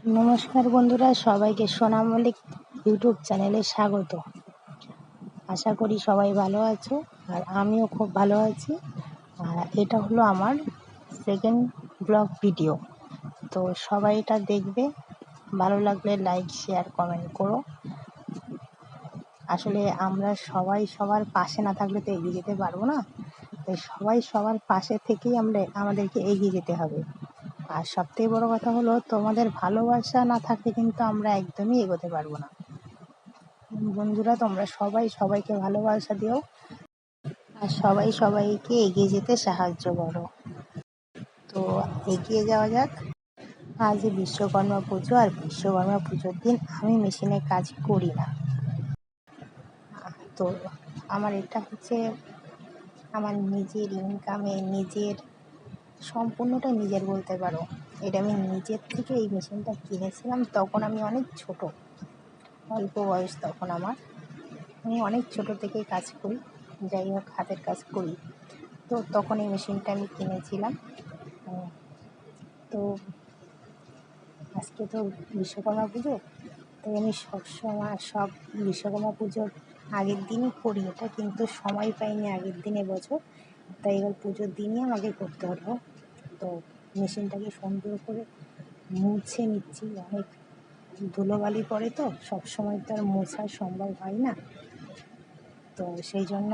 নমস্কার বন্ধুরা, সবাইকে সোনা মল্লিক ইউটিউব চ্যানেলে স্বাগত। আশা করি সবাই ভালো আছো, আর আমিও খুব ভালো আছি। আর এটা হলো আমার সেকেন্ড ব্লগ ভিডিও, তো সবাই এটা দেখবে। ভালো লাগলে লাইক, শেয়ার, কমেন্ট করো। আসলে আমরা সবাই সবার পাশে না থাকলে তো এগিয়ে যেতে পারবো না, তাই সবাই সবার পাশে থেকেই আমাদেরকে এগিয়ে যেতে হবে। আর সবথেকে বড় কথা হলো, তোমাদের ভালোবাসা না থাকলে কিন্তু আমরা একদমই এগোতে পারবো না। বন্ধুরা, তোমরা সবাই সবাইকে ভালোবাসা দিও, আর সবাই সবাইকে এগিয়ে যেতে সাহায্য করো। তো এগিয়ে যাওয়া যাক। আজ বিশ্বকর্মা পুজো, আর বিশ্বকর্মা পুজোর দিন আমি মেশিনে কাজ করি না। তো আমার এটা হচ্ছে আমার নিজের ইনকামে, নিজের সম্পূর্ণটা নিজের বলতে পারো। এটা আমি নিজের থেকে এই মেশিনটা কিনেছিলাম, তখন আমি অনেক ছোট, অল্প বয়স তখন আমার। আমি অনেক ছোট থেকেই কাজ করি, যাই হোক হাতের কাজ করি। তো তখন এই মেশিনটা আমি কিনেছিলাম। তো আজকে তো বিশ্বকর্মা পুজো, তাই আমি সব বিশ্বকর্মা পুজোর আগের দিনই করি এটা, কিন্তু সময় পাইনি আগের দিন এবছর, তাই এবার পুজোর দিনই আমাকে করতে হলো। তো মেশিনটাকে সুন্দর করে মুছে নিচ্ছি। অনেক ধুলোবালি পড়ে, তো সবসময় তো আর মোছা সম্ভব হয় না। তো সেই জন্য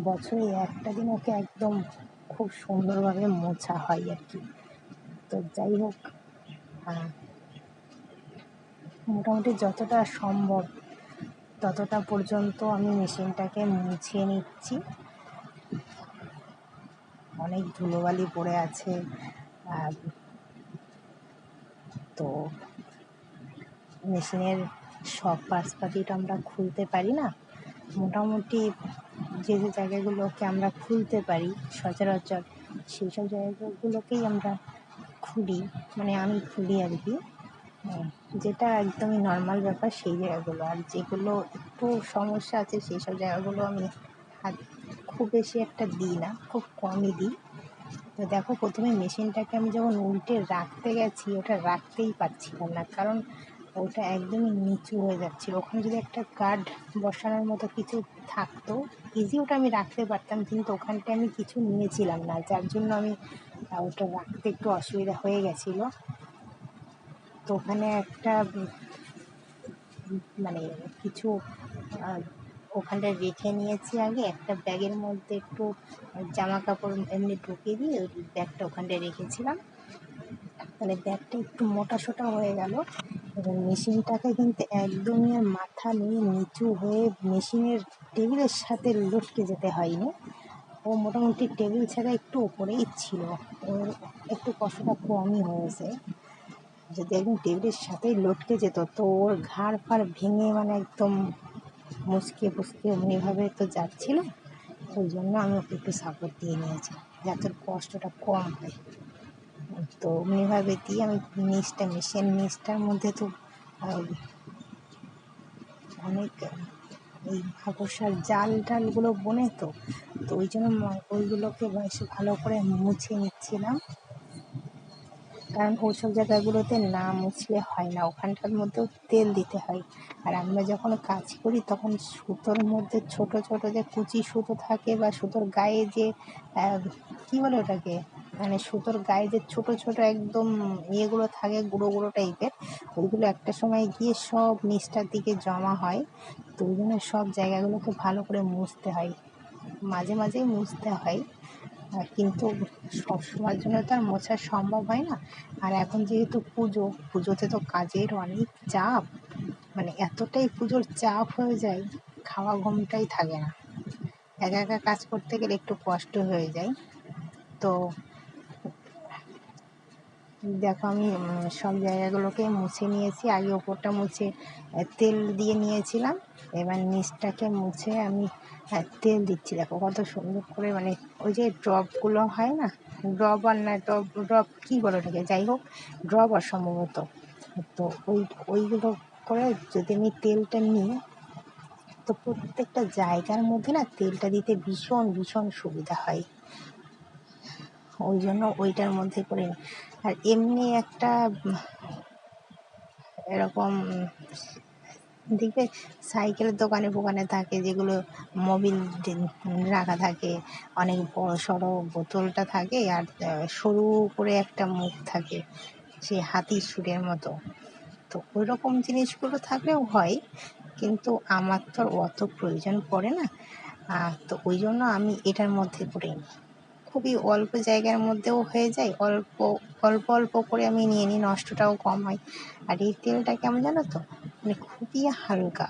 বছরে একটা দিন ওকে একদম খুব সুন্দরভাবে মোছা হয় আর কি। তো যাই হোক, মোটামুটি যতটা সম্ভব ততটা পর্যন্ত আমি মেশিনটাকে মুছিয়ে নিচ্ছি। অনেক ধুলোবালি পড়ে আছে, তো মেশিনের সব পার্টসপাতিটা আমরা খুলতে পারি না। মোটামুটি যে যে জায়গাগুলোকে আমরা খুলতে পারি সচরাচর, সেই সব জায়গাগুলোকেই আমরা খুলি, মানে আমি খুলি আর কি। যেটা একদমই নর্মাল ব্যাপার সেই জায়গাগুলো, আর যেগুলো একটু সমস্যা আছে সেই সব জায়গাগুলো আমি হাত খুব বেশি একটা দিই না, খুব কমই দিই। তো দেখো, প্রথমে মেশিনটাকে আমি যখন উল্টে রাখতে গেছি, ওটা রাখতেই পারছিলাম না, কারণ ওটা একদমই নিচু হয়ে যাচ্ছিল। ওখানে যদি একটা গার্ড বসানোর মতো কিছু থাকতো, ইজি ওটা আমি রাখতে পারতাম, কিন্তু ওখানটায় আমি কিছু নিয়েছিলাম না, যার জন্য আমি ওটা রাখতে একটু অসুবিধা হয়ে গেছিলো। তো ওখানে একটা মানে কিছু ওখানটায় রেখে নিয়েছি আগে, একটা ব্যাগের মধ্যে একটু জামা কাপড় এমনি ঢুকিয়ে দিয়ে ওই ব্যাগটা ওখানটায় রেখেছিলাম। মানে ব্যাগটা একটু মোটাসোটা হয়ে গেল, এবং মেশিনটাকে কিন্তু একদমই মাথা নিয়ে নিচু হয়ে মেশিনের টেবিলের সাথে লটকে যেতে হয়নি। ও মোটামুটি টেবিল ছাড়া একটু উপরেই ছিল, ওর একটু কষ্টটা কমই হয়েছে। যদি একদম টেবিলের সাথেই লটকে যেত তো ওর ঘাড় ফাড় ভেঙে মানে একদম মুচকে ফুচকে এমনিভাবে তো যাচ্ছিল। ওই জন্য আমি ওকে একটু সাপোর্ট দিয়ে নিয়েছি, যাতে কষ্টটা কম হয়। তো এমনিভাবে দিয়ে আমি নিচটার মধ্যে তো অনেক এই মাকড়সার জাল টালগুলো বোনে, তো ওই জন্য ওইগুলোকে বেশ ভালো করে মুছে নিচ্ছিলাম, কারণ ওইসব জায়গাগুলোতে না মুছলে হয় না, ওখানটার মধ্যেও তেল দিতে হয়। আর আমরা যখন কাজ করি তখন সুতোর মধ্যে ছোট ছোট যে কুচি সুতো থাকে, বা সুতোর গায়ে যে কী বলে ওটাকে, মানে সুতোর গায়ে যে ছোট ছোট একদম ইয়েগুলো থাকে, গুঁড়ো গুঁড়ো টাইপের, ওইগুলো একটা সময় গিয়ে সব নিচটার দিকে জমা হয়। তো ওই জন্য সব জায়গাগুলোকে ভালো করে মুছতে হয়, মাঝে মাঝেই মুছতে হয়, কিন্তু সবসময়ের জন্য তো আর মোছা সম্ভব হয় না। আর এখন যেহেতু পুজোতে তো কাজের অনেক চাপ, মানে এতটাই পুজোর চাপ হয়ে যায়, খাওয়া ঘুমটাই থাকে না। একা একা কাজ করতে গেলে একটু কষ্ট হয়ে যায়। তো দেখো, আমি সব জায়গাগুলোকে মুছে নিয়েছি। আগে ওপরটা মুছে তেল দিয়ে নিয়েছিলাম, এবার নিচটাকে মুছে আমি তেল দিচ্ছি। দেখো কত সুন্দর করে, মানে ওই যে ড্রপগুলো হয় না, ড্রপ আর না ড্রপ কী বলে ওটাকে, যাই হোক ড্রপ অসম্ভবত। তো ওইগুলো করে যদি আমি তেলটা নিই, তো প্রত্যেকটা জায়গার মধ্যে না তেলটা দিতে ভীষণ ভীষণ সুবিধা হয়, ওই জন্য ওইটার মধ্যে করে। আর এমনি একটা এরকম দেখবে সাইকেলের দোকানে ফোকানে থাকে, যেগুলো মোবিল রাখা থাকে, অনেক বড় সড়ো বোতলটা থাকে, আর সরু করে একটা মুখ থাকে, সে হাতির সুরের মতো। তো ওই রকম জিনিসগুলো থাকলেও হয়, কিন্তু আমার তো অত প্রয়োজন পড়ে না। তো ওই জন্য আমি এটার মধ্যে করে নিই, খুবই অল্প জায়গার মধ্যেও হয়ে যায়, অল্প অল্প অল্প করে আমি নিয়ে নিই, নষ্টটাও কম হয়। আর এই তেলটা কেমন জানো তো, মানে খুবই হালকা,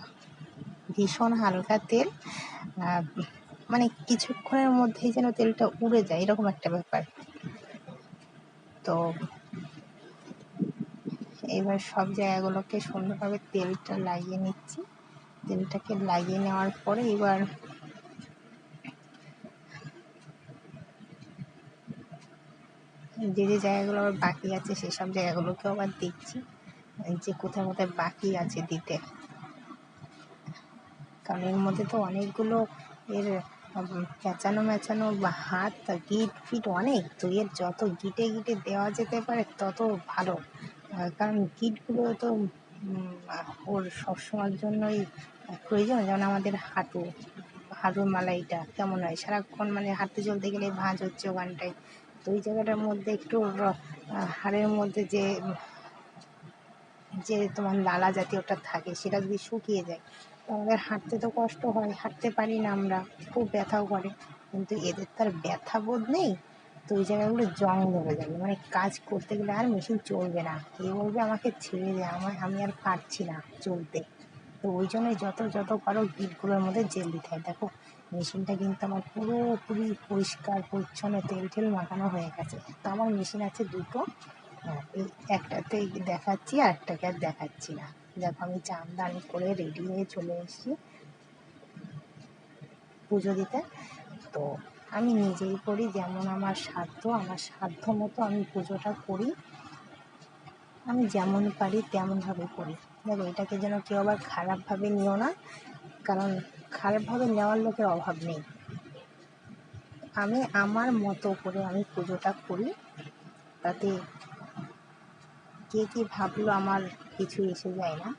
ভীষণ হালকা তেল। মানে কিছুক্ষণের মধ্যেই যেন তেলটা উড়ে যায়, এরকম একটা ব্যাপার। তো এবার সব জায়গাগুলোকে সুন্দরভাবে তেলটা লাগিয়ে নিচ্ছি। তেলটাকে লাগিয়ে নেওয়ার পরে এবার যে যে জায়গাগুলো আবার বাকি আছে সেসব জায়গাগুলোকেও আবার দেখছি যে কোথায় কোথায় বাকি আছে দিতে, কারণ এর মধ্যে তো অনেকগুলো এর পেঁচানো মেচানো বা হাত গিট ফিট অনেক, তো এর যত গিটে গিটে দেওয়া যেতে পারে তত ভালো। কারণ গিটগুলো তো ওর সবসময়ের জন্যই প্রয়োজন। যেমন আমাদের হাঁটুর মালাইটা কেমন হয়, সারাক্ষণ মানে হাঁটতে চলতে গেলে ভাঁজ হচ্ছে ওখানটায়, তো ওই জায়গাটার মধ্যে একটু হাড়ের মধ্যে যে যে তোমার লালা জাতীয়টা থাকে সেটা যদি শুকিয়ে যায়, তো আমাদের হাঁটতে তো কষ্ট হয়, হাঁটতে পারি না আমরা, খুব ব্যথাও করে। কিন্তু এদের তার ব্যথা বোধ নেই, তো ওই জায়গাগুলো জং ধরে যাবে, মানে কাজ করতে গেলে আর মেশিন চলবে না, এ বলবে আমাকে ছেড়ে দে, আমি আর পারছি না চলতে। তো ওই জন্যই যত যত পারো গিটগুলোর মধ্যে জেল দিতে হয়। দেখো মেশিনটা কিন্তু আমার পুরোপুরি পরিষ্কার পরিচ্ছন্ন, তেল টেল মাখানো হয়ে গেছে। তো আমার মেশিন আছে দুটো, এই একটাতে দেখাচ্ছি আর একটাকে আর দেখাচ্ছি না। দেখো আমি চান দান করে রেডি হয়ে চলে এসেছি পুজো দিতে। তো আমি নিজেই করি, যেমন আমার সাধ্য মতো আমি পুজোটা করি, আমি যেমন পারি তেমনভাবে করি। দেখো এটাকে যেন কেউ আবার খারাপভাবে নিও না, কারণ খারাপভাবে নেওয়ার লোকের অভাব নেই। আমি আমার মতো করে আমি পুজোটা করি, তাতে কে কী ভাবলো আমার কিছু এসে যায় না।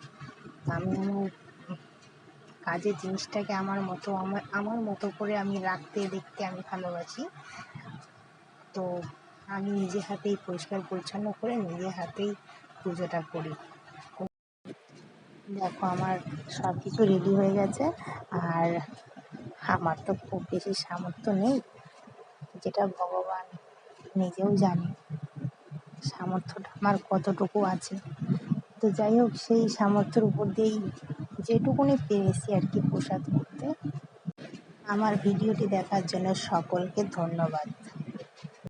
আমি আমার কাজের জিনিসটাকে আমার মতো করে আমি রাখতে দেখতে আমি ভালোবাসি। তো আমি নিজে হাতেই পরিষ্কার পরিচ্ছন্ন করে নিজে হাতেই পুজোটা করি। দেখো আমার সব কিছু রেডি হয়ে গেছে, আর আমার তো খুব বেশি সামর্থ্য নেই, যেটা ভগবান নিজেও জানে সামর্থ্যটা আমার কতটুকু আছে। তো যাই হোক, সেই সামর্থ্যের উপর দিয়েই যেটুকুনি পেরেছি আর কি প্রসাদ করতে। আমার ভিডিওটি দেখার জন্য সকলকে ধন্যবাদ।